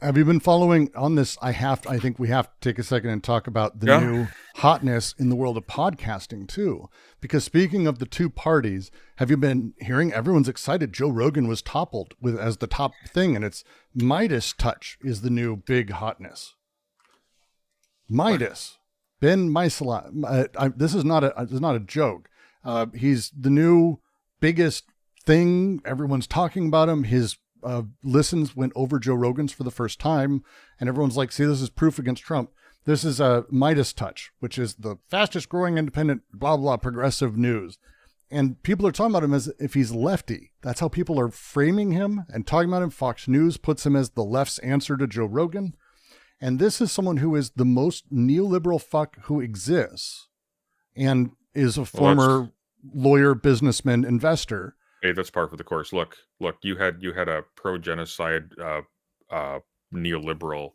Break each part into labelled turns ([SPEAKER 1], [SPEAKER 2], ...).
[SPEAKER 1] Have you been following on this? I think we have to take a second and talk about the
[SPEAKER 2] Yeah.
[SPEAKER 1] new hotness in the world of podcasting too. Because speaking of the two parties, have you been hearing everyone's excited? Joe Rogan was toppled with as the top thing, and it's Midas Touch is the new big hotness.
[SPEAKER 2] What?
[SPEAKER 1] Midas, Ben Misela. This is not a joke. He's the new biggest thing. Everyone's talking about him. His listens went over Joe Rogan's for the first time, and everyone's like, "See, this is proof against Trump." This is a Midas Touch, which is the fastest growing independent, blah blah, progressive news. And people are talking about him as if he's lefty. That's how people are framing him and talking about him. Fox News puts him as the left's answer to Joe Rogan. And this is someone who is the most neoliberal fuck who exists and is a
[SPEAKER 2] Well, that's
[SPEAKER 1] former lawyer, businessman, investor.
[SPEAKER 2] hey, that's par for the course. Look, you had a pro genocide neoliberal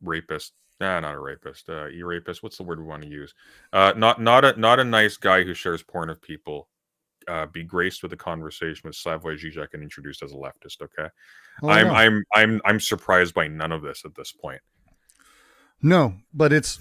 [SPEAKER 2] rapist. Nah, not a rapist. E-rapist. What's the word we want to use? Not a nice guy who shares porn of people. Be graced with a conversation with Slavoj Žižek and introduced as a leftist. Okay,
[SPEAKER 1] Oh, I know.
[SPEAKER 2] I'm surprised by none of this at this point.
[SPEAKER 1] No, but it's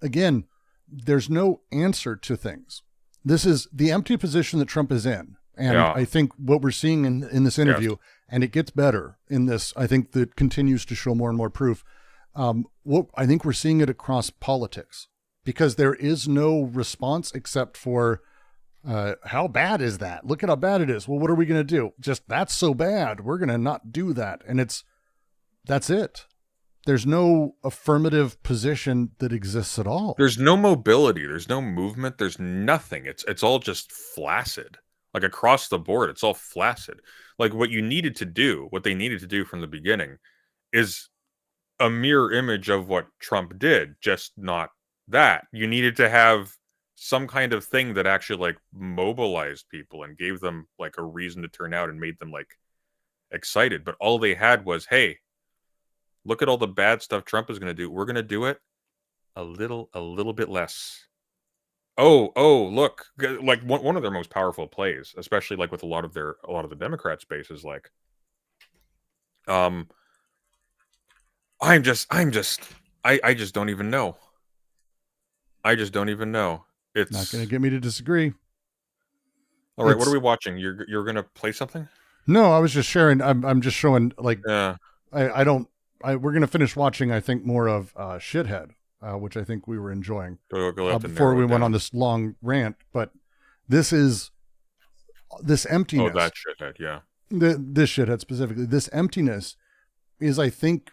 [SPEAKER 1] again, there's no answer to things. This is the empty position that Trump is in. And
[SPEAKER 2] Yeah.
[SPEAKER 1] I think what we're seeing in this interview, and it gets better in this, I think that continues to show more and more proof. What I think we're seeing it across politics because there is no response except for, how bad is that? Look at how bad it is. Well, what are we going to do? Just that's so bad. We're going to not do that. And that's it. There's no affirmative position that exists at all.
[SPEAKER 2] There's no mobility. There's no movement. There's nothing. It's all just flaccid. Like across the board, it's all flaccid. Like what they needed to do from the beginning is a mirror image of what Trump did, just not that. You needed to have some kind of thing that actually like mobilized people and gave them like a reason to turn out and made them like excited. But all they had was, hey, look at all the bad stuff Trump is going to do. We're going to do it a little bit less. Oh, look, like one of their most powerful plays, especially like with a lot of the Democrat space is like, I just don't even know. I just don't even know. It's
[SPEAKER 1] Not going to get me to disagree.
[SPEAKER 2] all right. What are we watching? You're gonna play something?
[SPEAKER 1] No, I was just sharing. I'm just showing like,
[SPEAKER 2] Yeah.
[SPEAKER 1] I don't, we're going to finish watching, I think, more of Shithead, which I think we were enjoying before we went on this long rant. But this is this emptiness.
[SPEAKER 2] Oh, that shithead. Yeah.
[SPEAKER 1] This shithead specifically. This emptiness is, I think,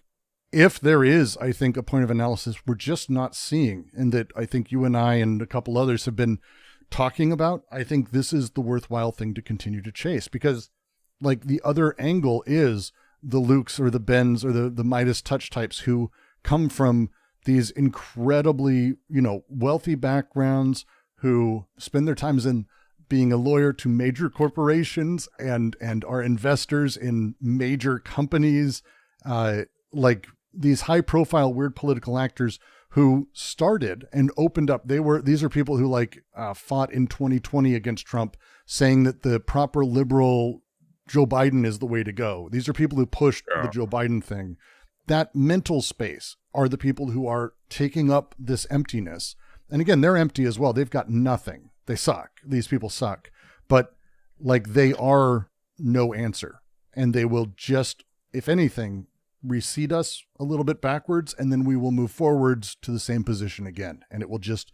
[SPEAKER 1] if there is, I think, a point of analysis we're just not seeing, and that I think you and I and a couple others have been talking about. I think this is the worthwhile thing to continue to chase because, like, the other angle is the Lukes or the Bens or the Midas Touch types who come from these incredibly, wealthy backgrounds who spend their times in being a lawyer to major corporations and are investors in major companies, like these high profile, weird political actors who started and opened up. These are people who fought in 2020 against Trump, saying that the proper liberal Joe Biden is the way to go. These are people who pushed the Joe Biden thing. That mental space are the people who are taking up this emptiness. And again, they're empty as well. They've got nothing. They suck. These people suck. But like they are no answer. And they will just, if anything, recede us a little bit backwards, and then we will move forwards to the same position again. And it will just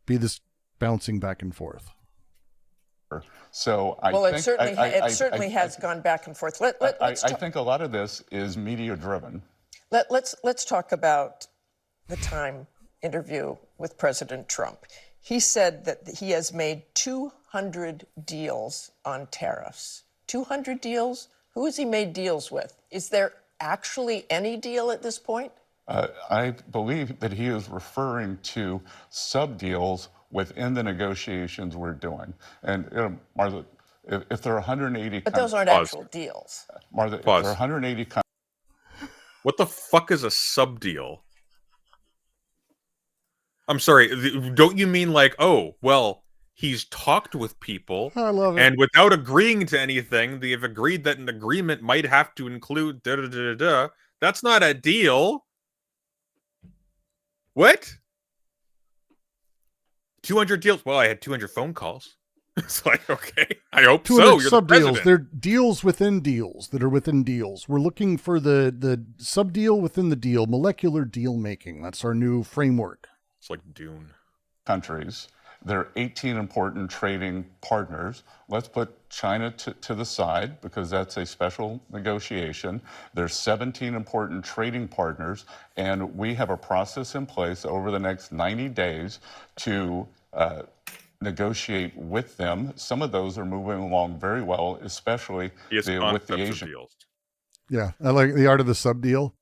[SPEAKER 1] be this bouncing back and forth.
[SPEAKER 3] So
[SPEAKER 4] it certainly has gone back and forth.
[SPEAKER 3] I think a lot of this is media driven.
[SPEAKER 4] Let's talk about the Time interview with President Trump. He said that he has made 200 deals on tariffs. 200 deals? Who has he made deals with? Is there actually any deal at this point?
[SPEAKER 3] I believe that he is referring to sub deals within the negotiations we're doing. And Martha, if there are 180,
[SPEAKER 4] but those aren't actual deals.
[SPEAKER 3] Martha, if there are 180.
[SPEAKER 2] What the fuck is a sub deal? I'm sorry. Don't you mean like, oh, well, he's talked with people,
[SPEAKER 1] I love it.
[SPEAKER 2] And without agreeing to anything, they've agreed that an agreement might have to include da da da da da. That's not a deal. What? 200 deals? Well, I had 200 phone calls. It's like, okay, I hope so.
[SPEAKER 1] 200
[SPEAKER 2] You're
[SPEAKER 1] sub
[SPEAKER 2] the
[SPEAKER 1] deals.
[SPEAKER 2] president.
[SPEAKER 1] They're deals within deals that are within deals. We're looking for the sub deal within the deal, molecular deal making. That's our new framework.
[SPEAKER 2] It's like Dune.
[SPEAKER 3] Countries. There are 18 important trading partners. Let's put China to the side because that's a special negotiation. There's 17 important trading partners, and we have a process in place over the next 90 days to negotiate with them. Some of those are moving along very well, especially with the Asian
[SPEAKER 2] deals.
[SPEAKER 1] Yeah, I like the art of the sub deal.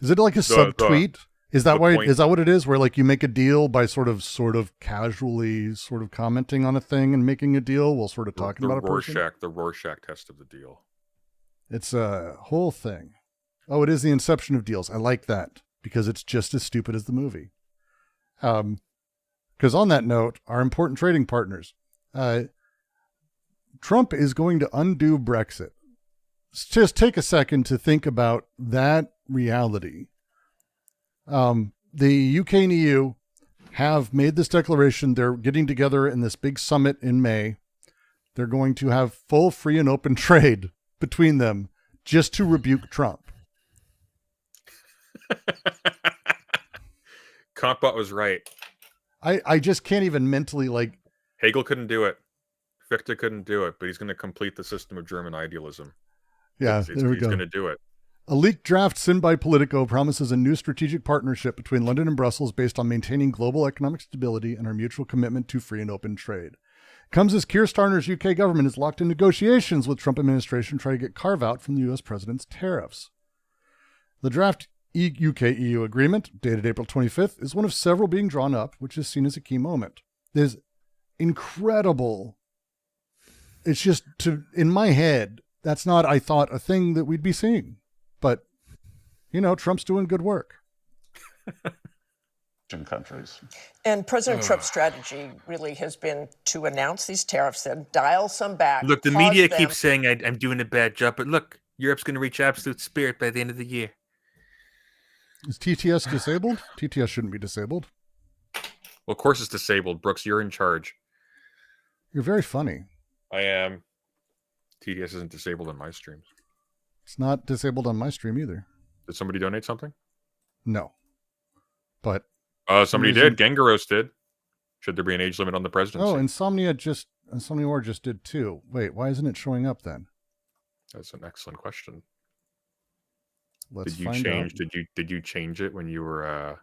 [SPEAKER 1] Is it like a sub tweet? Is that why? Is that what it is? Where like you make a deal by sort of casually sort of commenting on a thing and making a deal while sort of talking about a person?
[SPEAKER 2] The Rorschach test of the deal.
[SPEAKER 1] It's a whole thing. Oh, it is the inception of deals. I like that because it's just as stupid as the movie. Because on that note, our important trading partners, Trump is going to undo Brexit. Just take a second to think about that reality. The UK and EU have made this declaration. They're getting together in this big summit in May. They're going to have full, free, and open trade between them just to rebuke Trump.
[SPEAKER 2] Compot was right.
[SPEAKER 1] I just can't even mentally like...
[SPEAKER 2] Hegel couldn't do it. Fichte couldn't do it, but he's going to complete the system of German idealism.
[SPEAKER 1] Yeah, there we go.
[SPEAKER 2] He's going to do it.
[SPEAKER 1] A leaked draft sent by Politico promises a new strategic partnership between London and Brussels based on maintaining global economic stability and our mutual commitment to free and open trade. Comes as Keir Starmer's UK government is locked in negotiations with Trump administration trying to get carve-out from the U.S. president's tariffs. The draft UK-EU agreement, dated April 25th, is one of several being drawn up, which is seen as a key moment. There's incredible. It's just, in my head, that's not, I thought, a thing that we'd be seeing. But, you know, Trump's doing good work.
[SPEAKER 3] countries.
[SPEAKER 4] And President Trump's strategy really has been to announce these tariffs, then dial some back.
[SPEAKER 2] Look, the media keeps saying I'm doing a bad job, but look, Europe's going to reach absolute spirit by the end of the year.
[SPEAKER 1] Is TTS disabled? TTS shouldn't be disabled.
[SPEAKER 2] Well, of course it's disabled. Brooks, you're in charge.
[SPEAKER 1] You're very funny.
[SPEAKER 2] I am. TTS isn't disabled in my streams.
[SPEAKER 1] It's not disabled on my stream either.
[SPEAKER 2] Did somebody donate something?
[SPEAKER 1] No. But...
[SPEAKER 2] somebody did. Gengaros did. Should there be an age limit on the presidency?
[SPEAKER 1] Oh, Insomnia War just did too. Wait, why isn't it showing up then?
[SPEAKER 2] That's an excellent question.
[SPEAKER 1] Let's
[SPEAKER 2] did you
[SPEAKER 1] find
[SPEAKER 2] change?
[SPEAKER 1] out.
[SPEAKER 2] Did you change it when you were?
[SPEAKER 1] I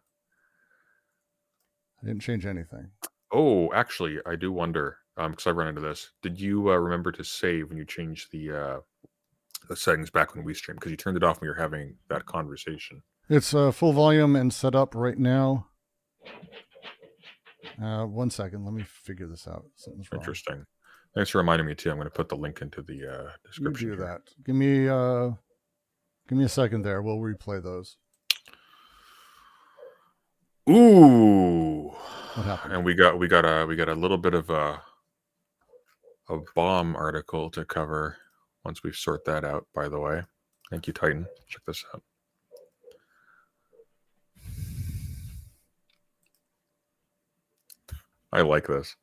[SPEAKER 1] didn't change anything.
[SPEAKER 2] Oh, actually, I do wonder because I run into this. Did you remember to save when you changed the settings back when we streamed? Because you turned it off when you were having that conversation.
[SPEAKER 1] It's full volume and set up right now. 1 second. Let me figure this out. Something's wrong.
[SPEAKER 2] Interesting. Thanks for reminding me too. I'm going to put the link into the description.
[SPEAKER 1] You do that. Give me a second there. We'll replay those.
[SPEAKER 2] Ooh.
[SPEAKER 1] What happened?
[SPEAKER 2] And we got a little bit of a bomb article to cover once we sort that out. By the way, thank you, Titan. Check this out. I like this.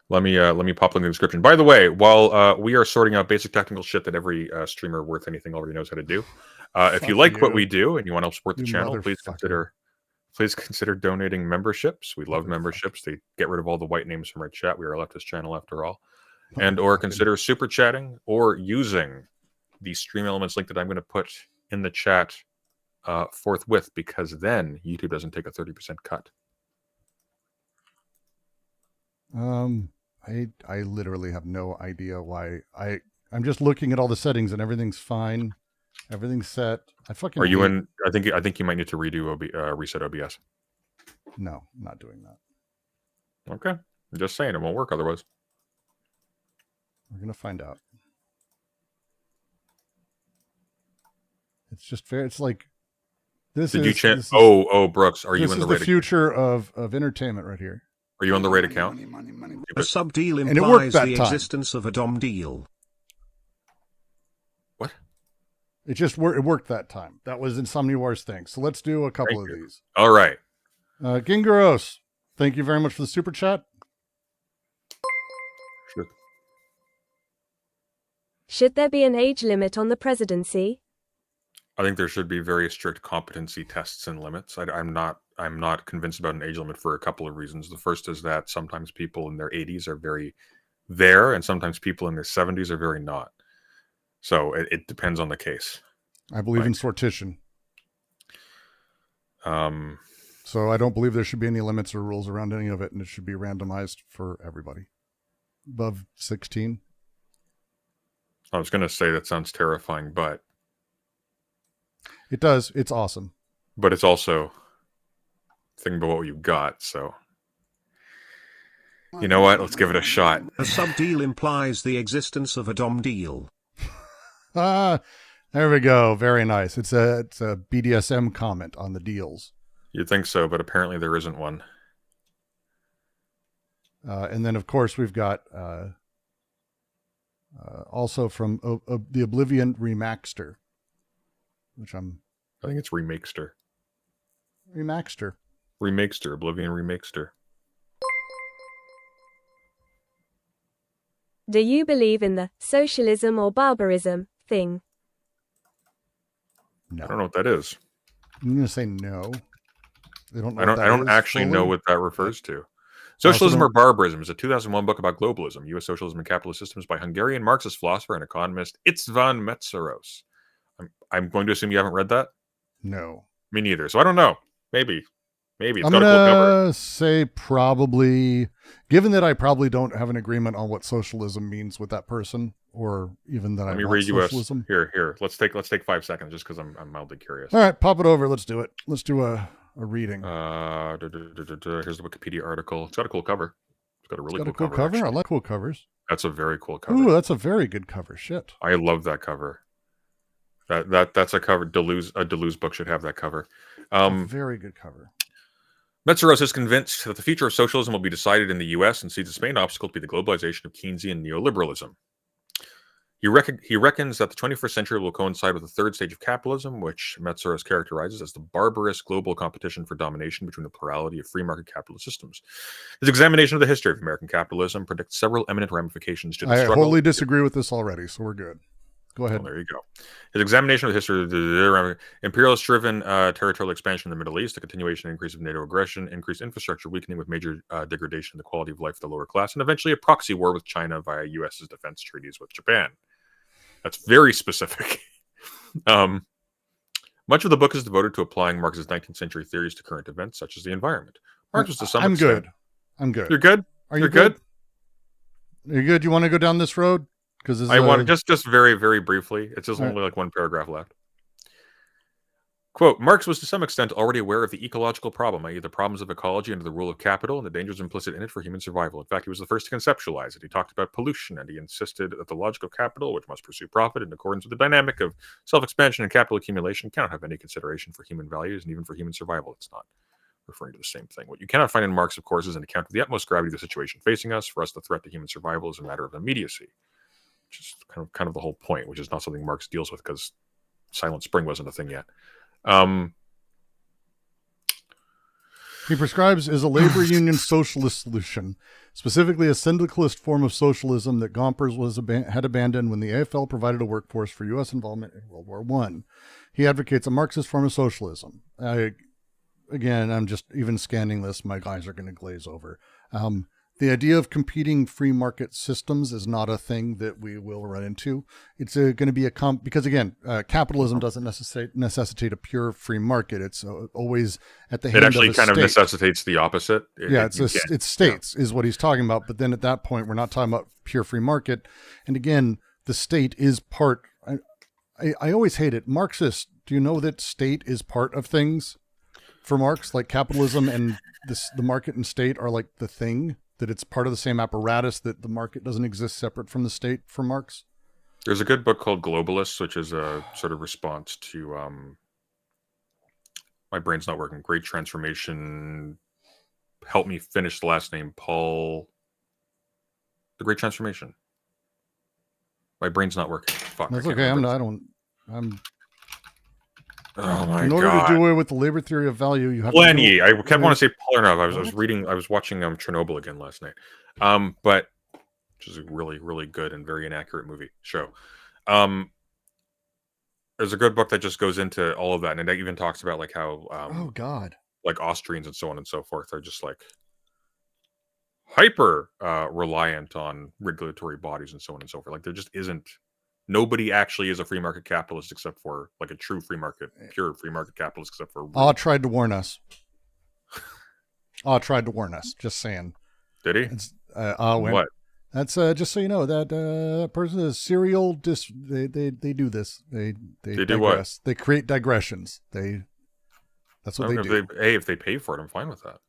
[SPEAKER 2] Let me pop in the description. By the way, while we are sorting out basic technical shit that every streamer worth anything already knows how to do, if you like what we do and you want to help support the channel, please consider donating memberships. We love memberships. They get rid of all the white names from our chat. We are a leftist channel after all. And or consider super chatting or using the Stream Elements link that I'm going to put in the chat forthwith, because then YouTube doesn't take a 30% cut.
[SPEAKER 1] I literally have no idea why. I'm just looking at all the settings and everything's fine. Everything's set.
[SPEAKER 2] Are you in? I think you might need to redo reset OBS.
[SPEAKER 1] No, I'm not doing that.
[SPEAKER 2] Okay, I'm just saying it won't work otherwise.
[SPEAKER 1] We're gonna find out. It's just fair. It's like this.
[SPEAKER 2] Did you change? Oh, Brooks, are you in the right?
[SPEAKER 1] This is the future of entertainment right here.
[SPEAKER 2] Are you on the right account?
[SPEAKER 5] A sub deal implies the existence of a dom deal.
[SPEAKER 2] What?
[SPEAKER 1] It worked that time. That was Insomniwar's thing. So let's do a couple of these.
[SPEAKER 2] All right.
[SPEAKER 1] Gingaros, thank you very much for the super chat.
[SPEAKER 2] Sure.
[SPEAKER 5] Should there be an age limit on the presidency?
[SPEAKER 2] I think there should be very strict competency tests and limits. I'm not convinced about an age limit for a couple of reasons. The first is that sometimes people in their 80s are very there, and sometimes people in their 70s are very not. So it depends on the case.
[SPEAKER 1] I believe in sortition. So I don't believe there should be any limits or rules around any of it, and it should be randomized for everybody above 16.
[SPEAKER 2] I was going to say that sounds terrifying, but
[SPEAKER 1] it does. It's awesome.
[SPEAKER 2] But it's also think about what you've got. So you know what? Let's give it a shot.
[SPEAKER 6] A sub-deal implies the existence of a dom deal.
[SPEAKER 1] There we go. Very nice. It's a BDSM comment on the deals.
[SPEAKER 2] You'd think so, but apparently there isn't one.
[SPEAKER 1] And then, of course, we've got also from the Oblivion Remaxter, which I
[SPEAKER 2] think it's Remakester.
[SPEAKER 1] Remaxter,
[SPEAKER 2] Oblivion Remakester.
[SPEAKER 5] Do you believe in the socialism or barbarism thing?
[SPEAKER 1] No.
[SPEAKER 2] I don't know what that is.
[SPEAKER 1] I'm going to say no. I don't know.
[SPEAKER 2] I don't actually know what that refers to. Socialism or Barbarism is a 2001 book about globalism, U.S. socialism and capitalist systems by Hungarian Marxist philosopher and economist István Metzeros. I'm going to assume you haven't read that?
[SPEAKER 1] No.
[SPEAKER 2] Me neither. So I don't know. Maybe. It's
[SPEAKER 1] I'm
[SPEAKER 2] got a cool cover.
[SPEAKER 1] going to say probably, given that I probably don't have an agreement on what socialism means with that person, or even that
[SPEAKER 2] Let
[SPEAKER 1] I
[SPEAKER 2] me
[SPEAKER 1] want
[SPEAKER 2] read you
[SPEAKER 1] socialism.
[SPEAKER 2] Here. Let's take 5 seconds just because I'm mildly curious.
[SPEAKER 1] All right, pop it over. Let's do it. Let's do a reading.
[SPEAKER 2] Here's the Wikipedia article. It's got a cool cover. It's got a really
[SPEAKER 1] cool cover. I like cool covers.
[SPEAKER 2] That's a very cool cover.
[SPEAKER 1] Ooh, that's a very good cover. Shit.
[SPEAKER 2] I love that cover. That's a cover. A Deleuze book should have that cover.
[SPEAKER 1] Very good cover.
[SPEAKER 2] Metzeros is convinced that the future of socialism will be decided in the U.S. and sees its main obstacle to be the globalization of Keynesian neoliberalism. He reckons that the 21st century will coincide with the third stage of capitalism, which Metzeros characterizes as the barbarous global competition for domination between a plurality of free market capitalist systems. His examination of the history of American capitalism predicts several eminent ramifications to the struggle.
[SPEAKER 1] I wholly disagree with this already, so we're good. Go ahead.
[SPEAKER 2] Well, there you go. His examination of the history of the imperialist-driven territorial expansion in the Middle East, the continuation and increase of NATO aggression, increased infrastructure weakening with major degradation in the quality of life of the lower class, and eventually a proxy war with China via U.S.'s defense treaties with Japan. That's very specific. Much of the book is devoted to applying Marx's 19th century theories to current events, such as the environment. Marx was to some extent...
[SPEAKER 1] I'm good.
[SPEAKER 2] You're good?
[SPEAKER 1] Are you good? You're good? You want to go down this road? Because
[SPEAKER 2] I want to just very, very briefly. It's just only like one paragraph left. Quote, Marx was to some extent already aware of the ecological problem, i.e. the problems of ecology under the rule of capital and the dangers implicit in it for human survival. In fact, he was the first to conceptualize it. He talked about pollution, and he insisted that the logic of capital, which must pursue profit in accordance with the dynamic of self-expansion and capital accumulation, cannot have any consideration for human values and even for human survival. It's not referring to the same thing. What you cannot find in Marx, of course, is an account of the utmost gravity of the situation facing us. For us, the threat to human survival is a matter of immediacy, which is kind of the whole point, which is not something Marx deals with because Silent Spring wasn't a thing yet.
[SPEAKER 1] He prescribes is a labor union socialist solution, specifically a syndicalist form of socialism that Gompers had abandoned when the AFL provided a workforce for U.S. involvement in World War I. He advocates a Marxist form of socialism. Again, I'm just even scanning this, my eyes are going to glaze over. The idea of competing free market systems is not a thing that we will run into. It's going to be because again, capitalism doesn't necessitate a pure free market. It's always at the hand of a state.
[SPEAKER 2] It actually kind of necessitates the opposite.
[SPEAKER 1] It's states is what he's talking about. But then at that point, we're not talking about pure free market. And again, the state is part. I always hate it. Marxists, do you know that state is part of things for Marx? Like capitalism and the market and state are like the thing. That it's part of the same apparatus, that the market doesn't exist separate from the state for Marx?
[SPEAKER 2] There's a good book called Globalists, which is a sort of response to my brain's not working. Great Transformation. Help me finish the last name. Paul. The Great Transformation. My brain's not working. Fuck.
[SPEAKER 1] That's okay. I'm
[SPEAKER 2] Oh my
[SPEAKER 1] In order
[SPEAKER 2] god.
[SPEAKER 1] to do away with the labor theory of value, you have to
[SPEAKER 2] Plenty.
[SPEAKER 1] do
[SPEAKER 2] I kept wanting to say Polyanov. I was
[SPEAKER 1] What?
[SPEAKER 2] watching Chernobyl again last night. But which is a really, really good and very inaccurate show. There's a good book that just goes into all of that, and it even talks about like how
[SPEAKER 1] Oh God.
[SPEAKER 2] like Austrians and so on and so forth are just like hyper reliant on regulatory bodies and so on and so forth. Like there just isn't, nobody actually is a free market capitalist except for like a true free market, pure free market capitalist, except for
[SPEAKER 1] Ah tried to warn us. Tried to warn us. Just saying.
[SPEAKER 2] did he?
[SPEAKER 1] It's
[SPEAKER 2] What?
[SPEAKER 1] went. That's just so you know that person is serial. They do this. They
[SPEAKER 2] do
[SPEAKER 1] digress.
[SPEAKER 2] what?
[SPEAKER 1] They create digressions. That's what they do.
[SPEAKER 2] If they pay for it, I'm fine with that.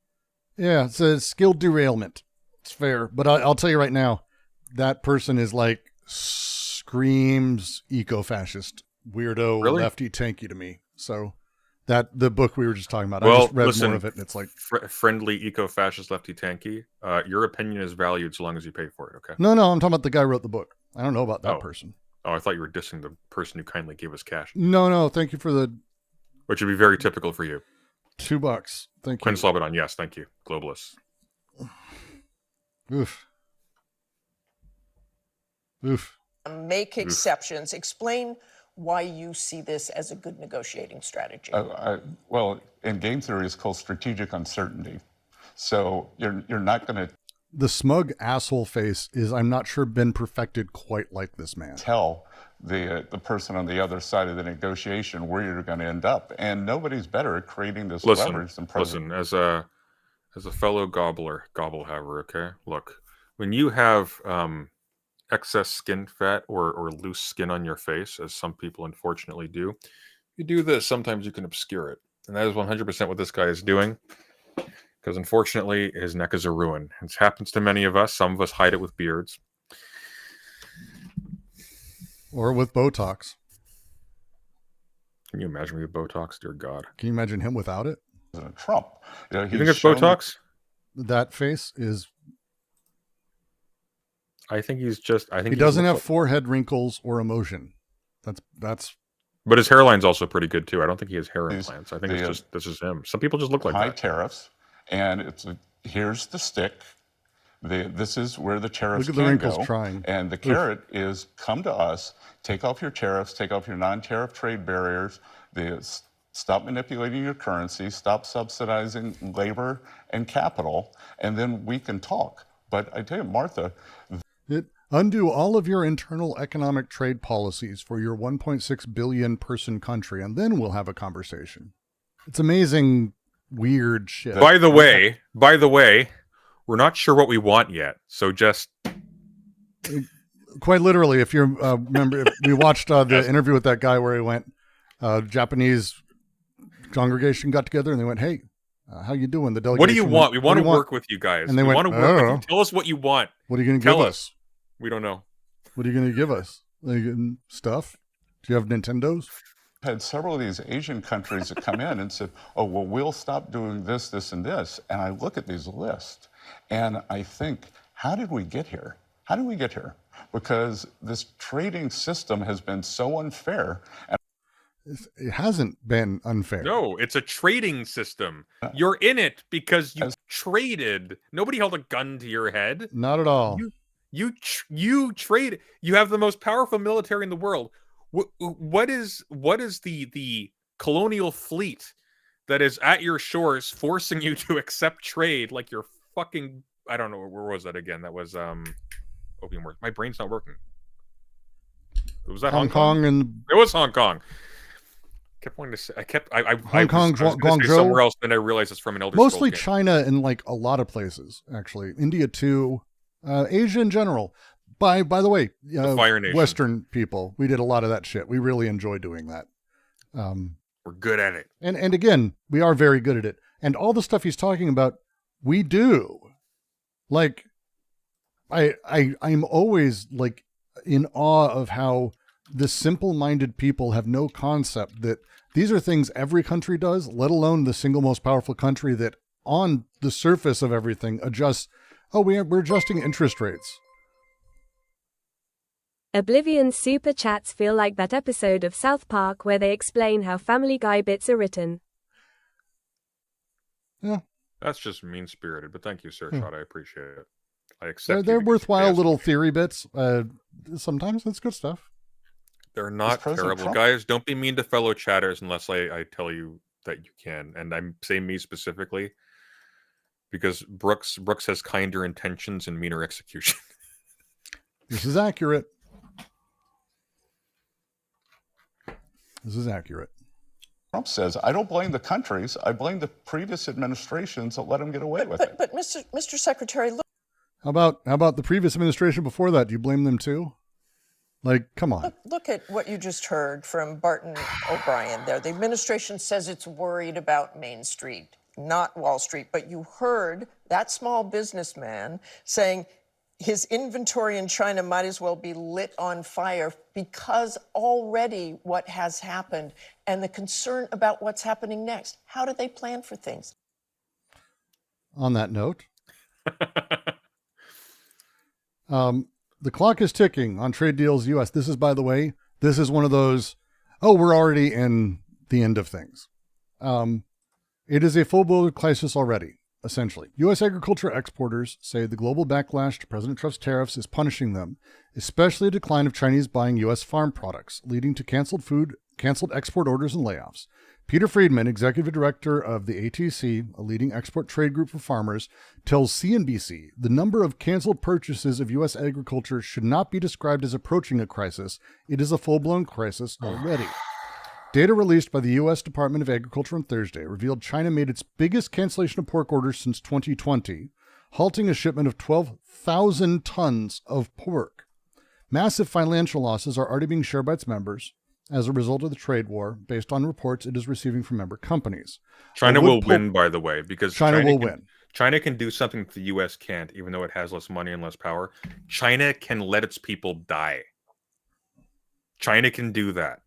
[SPEAKER 1] Yeah, it's a skilled derailment. It's fair, but I'll tell you right now, that person is like screams eco-fascist, weirdo,
[SPEAKER 2] Really?
[SPEAKER 1] lefty, tanky to me. So that the book we were just talking about,
[SPEAKER 2] Well,
[SPEAKER 1] I just read
[SPEAKER 2] listen,
[SPEAKER 1] more of it, and it's like
[SPEAKER 2] friendly eco-fascist lefty tanky. Your opinion is valued so long as you pay for it. Okay.
[SPEAKER 1] no, I'm talking about the guy who wrote the book. I don't know about that
[SPEAKER 2] Oh.
[SPEAKER 1] person.
[SPEAKER 2] Oh, I thought you were dissing the person who kindly gave us cash,
[SPEAKER 1] No, thank you for the
[SPEAKER 2] which would be very typical for you.
[SPEAKER 1] $2. Thank
[SPEAKER 2] Quinn
[SPEAKER 1] you.
[SPEAKER 2] Slobodon, yes, thank you. Globalists.
[SPEAKER 1] Oof.
[SPEAKER 4] Make exceptions. Explain why you see this as a good negotiating strategy.
[SPEAKER 3] Well, in game theory, it's called strategic uncertainty. So you're not going to
[SPEAKER 1] The smug asshole face is, I'm not sure, been perfected quite like this man.
[SPEAKER 3] tell the person on the other side of the negotiation where you're going to end up, and nobody's better at creating this leverage than President.
[SPEAKER 2] Listen, as a fellow gobblehaver, okay? Look, when you have excess skin fat or loose skin on your face, as some people unfortunately do, you do this. Sometimes you can obscure it. And that is 100% what this guy is doing. Because unfortunately, his neck is a ruin. It happens to many of us. Some of us hide it with beards.
[SPEAKER 1] Or with Botox.
[SPEAKER 2] Can you imagine me with Botox? Dear God.
[SPEAKER 1] Can you imagine him without it?
[SPEAKER 3] President Trump. You
[SPEAKER 2] You think it's Botox?
[SPEAKER 1] That face is...
[SPEAKER 2] I think he's just...
[SPEAKER 1] He doesn't have forehead wrinkles or emotion. That's.
[SPEAKER 2] But his hairline's also pretty good, too. I don't think he has hair
[SPEAKER 3] These-
[SPEAKER 2] implants. I think
[SPEAKER 3] the,
[SPEAKER 2] it's just... This is him. Some people just look like
[SPEAKER 3] high
[SPEAKER 2] that.
[SPEAKER 3] tariffs, and here's the stick. This is where the tariffs
[SPEAKER 1] Look at the
[SPEAKER 3] can
[SPEAKER 1] wrinkles
[SPEAKER 3] go.
[SPEAKER 1] trying.
[SPEAKER 3] And the carrot is come to us, take off your tariffs, take off your non-tariff trade barriers, stop manipulating your currency, stop subsidizing labor and capital, and then we can talk. But I tell you, Martha,
[SPEAKER 1] Undo all of your internal economic trade policies for your 1.6 billion person country, and then we'll have a conversation. It's amazing, weird shit.
[SPEAKER 2] By the way, we're not sure what we want yet. So just...
[SPEAKER 1] Quite literally, if you remember, we watched the interview with that guy where he went, Japanese congregation got together and they went, hey, how you doing? The delegation.
[SPEAKER 2] What do you want? We
[SPEAKER 1] What
[SPEAKER 2] want
[SPEAKER 1] do
[SPEAKER 2] to
[SPEAKER 1] you want?
[SPEAKER 2] work with you guys.
[SPEAKER 1] And they
[SPEAKER 2] we
[SPEAKER 1] went,
[SPEAKER 2] want to
[SPEAKER 1] "I
[SPEAKER 2] work
[SPEAKER 1] don't
[SPEAKER 2] with you.
[SPEAKER 1] know.
[SPEAKER 2] Tell us what you want.
[SPEAKER 1] What are you going to give
[SPEAKER 2] Tell
[SPEAKER 1] us?
[SPEAKER 2] We don't know.
[SPEAKER 1] What are you going to give us? Like, stuff? Do you have Nintendos?
[SPEAKER 3] had several of these Asian countries that come in and said, oh, well, we'll stop doing this, this, and this. And I look at these lists and I think, how did we get here? How did we get here? Because this trading system has been so unfair. And
[SPEAKER 1] It hasn't been unfair.
[SPEAKER 2] No, it's a trading system. You're in it because you traded. Nobody held a gun to your head.
[SPEAKER 1] Not at all.
[SPEAKER 2] You trade. You have the most powerful military in the world. What is the colonial fleet that is at your shores forcing you to accept trade like you're fucking, I don't know, where was that again? That was opium wars. My brain's not working. Was that Hong Kong?
[SPEAKER 1] And
[SPEAKER 2] it was Hong Kong. Kept wanting to say,
[SPEAKER 1] Hong Kong, Guangzhou,
[SPEAKER 2] somewhere else. Then I realized it's from an Elder
[SPEAKER 1] mostly
[SPEAKER 2] Scrolls game.
[SPEAKER 1] China and like a lot of places actually, India too, Asia in general. By the way,
[SPEAKER 2] the Fire Nation.
[SPEAKER 1] Western people, we did a lot of that shit. We really enjoy doing that.
[SPEAKER 2] We're good at it,
[SPEAKER 1] and again, we are very good at it. And all the stuff he's talking about, we do. Like, I'm always like in awe of how the simple-minded people have no concept that these are things every country does, let alone the single most powerful country that on the surface of everything adjusts. Oh, we're adjusting interest rates.
[SPEAKER 5] Oblivion super chats feel like that episode of South Park where they explain how Family Guy bits are written.
[SPEAKER 1] Yeah.
[SPEAKER 2] That's just mean-spirited, but thank you, Sir Shot. I appreciate it. I
[SPEAKER 1] They're,
[SPEAKER 2] accept
[SPEAKER 1] they're
[SPEAKER 2] you because
[SPEAKER 1] worthwhile
[SPEAKER 2] you
[SPEAKER 1] little
[SPEAKER 2] asked me.
[SPEAKER 1] theory bits. Sometimes it's good stuff.
[SPEAKER 2] They're not
[SPEAKER 3] President
[SPEAKER 2] terrible.
[SPEAKER 3] Trump-
[SPEAKER 2] Guys, don't be mean to fellow chatters unless I tell you that you can. And I'm saying me specifically because Brooks has kinder intentions and meaner execution.
[SPEAKER 1] This is accurate. This is accurate.
[SPEAKER 3] Trump says, I don't blame the countries. I blame the previous administrations that let him get away with it.
[SPEAKER 4] But Mr. Secretary, look,
[SPEAKER 1] How about the previous administration before that? Do you blame them too? Like, come on.
[SPEAKER 4] look at what you just heard from Barton O'Brien there. The administration says it's worried about Main Street, not Wall Street. But you heard that small businessman saying his inventory in China might as well be lit on fire because already what has happened and the concern about what's happening next. How do they plan for things?
[SPEAKER 1] On that note, the clock is ticking on trade deals U.S. This is, by the way, this is one of those, we're already in the end of things. It is a full-blown crisis already. Essentially, U.S. agriculture exporters say the global backlash to President Trump's tariffs is punishing them, especially a decline of Chinese buying U.S. farm products, leading to canceled export orders and layoffs. Peter Friedman, executive director of the ATC, a leading export trade group for farmers, tells CNBC the number of canceled purchases of U.S. agriculture should not be described as approaching a crisis. It is a full-blown crisis already. Data released by the U.S. Department of Agriculture on Thursday revealed China made its biggest cancellation of pork orders since 2020, halting a shipment of 12,000 tons of pork. Massive financial losses are already being shared by its members as a result of the trade war, based on reports it is receiving from member companies.
[SPEAKER 2] China will win, by the way, because
[SPEAKER 1] China will win.
[SPEAKER 2] China can do something that the U.S. can't, even though it has less money and less power. China can let its people die. China can do that.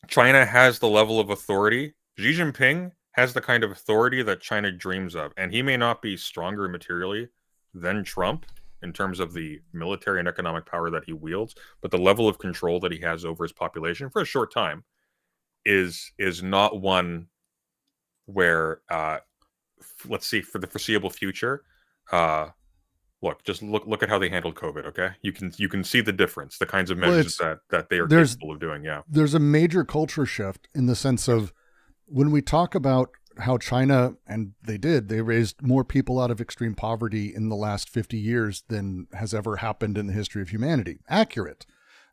[SPEAKER 2] China has the level of authority. Xi Jinping has the kind of authority that China dreams of, and he may not be stronger materially than Trump in terms of the military and economic power that he wields, but the level of control that he has over his population for a short time is not one where let's see, for the foreseeable future, look at how they handled COVID. Okay, you can see the difference, the kinds of measures that they are capable of doing. Yeah,
[SPEAKER 1] there's a major culture shift in the sense of when we talk about how China, and they raised more people out of extreme poverty in the last 50 years than has ever happened in the history of humanity. Accurate.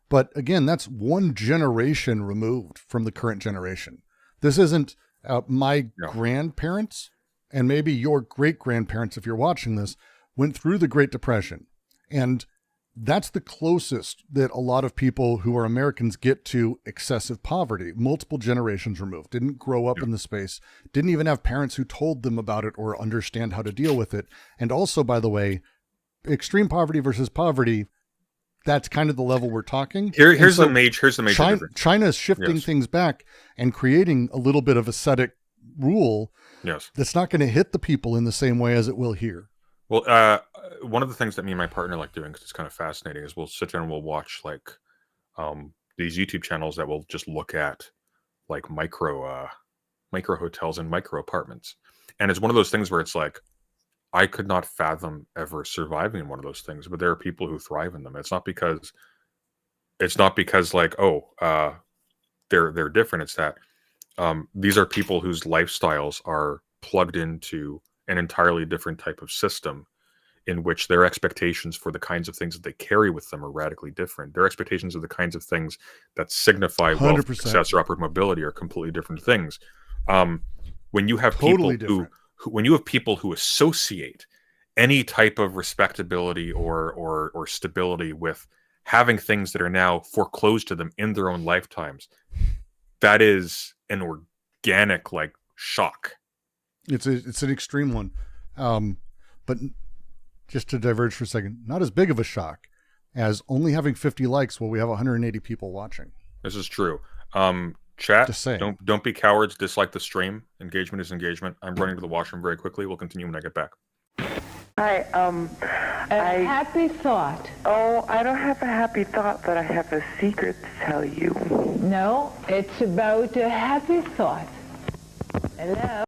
[SPEAKER 1] But again, that's one generation removed from the current generation. This isn't my grandparents, and maybe your great-grandparents, if you're watching this, went through the Great Depression. And that's the closest that a lot of people who are Americans get to excessive poverty. Multiple generations removed, didn't grow up in the space, didn't even have parents who told them about it or understand how to deal with it. And also, by the way, extreme poverty versus poverty, that's kind of the level we're talking.
[SPEAKER 2] Here's the major difference.
[SPEAKER 1] China is shifting things back and creating a little bit of ascetic rule that's not going to hit the people in the same way as it will here.
[SPEAKER 2] Well, one of the things that me and my partner like doing, because it's kind of fascinating, is we'll sit down and we'll watch like these YouTube channels that will just look at like micro hotels and micro apartments. And it's one of those things where it's like, I could not fathom ever surviving in one of those things, but there are people who thrive in them. It's not because like, they're different. It's that these are people whose lifestyles are plugged into an entirely different type of system in which their expectations for the kinds of things that they carry with them are radically different. Their expectations of the kinds of things that signify wealth, success, or upward mobility are completely different things. When you have people who associate any type of respectability or stability with having things that are now foreclosed to them in their own lifetimes, that is an organic like shock.
[SPEAKER 1] It's an extreme one. But just to diverge for a second, not as big of a shock as only having 50 likes while we have 180 people watching.
[SPEAKER 2] This is true. Chat,
[SPEAKER 1] just saying.
[SPEAKER 2] Don't be cowards. Dislike the stream. Engagement is engagement. I'm running to the washroom very quickly. We'll continue when I get back.
[SPEAKER 7] Hi,
[SPEAKER 8] A happy thought.
[SPEAKER 7] Oh, I don't have a happy thought, but I have a secret to tell you.
[SPEAKER 8] No, it's about a happy thought. Hello?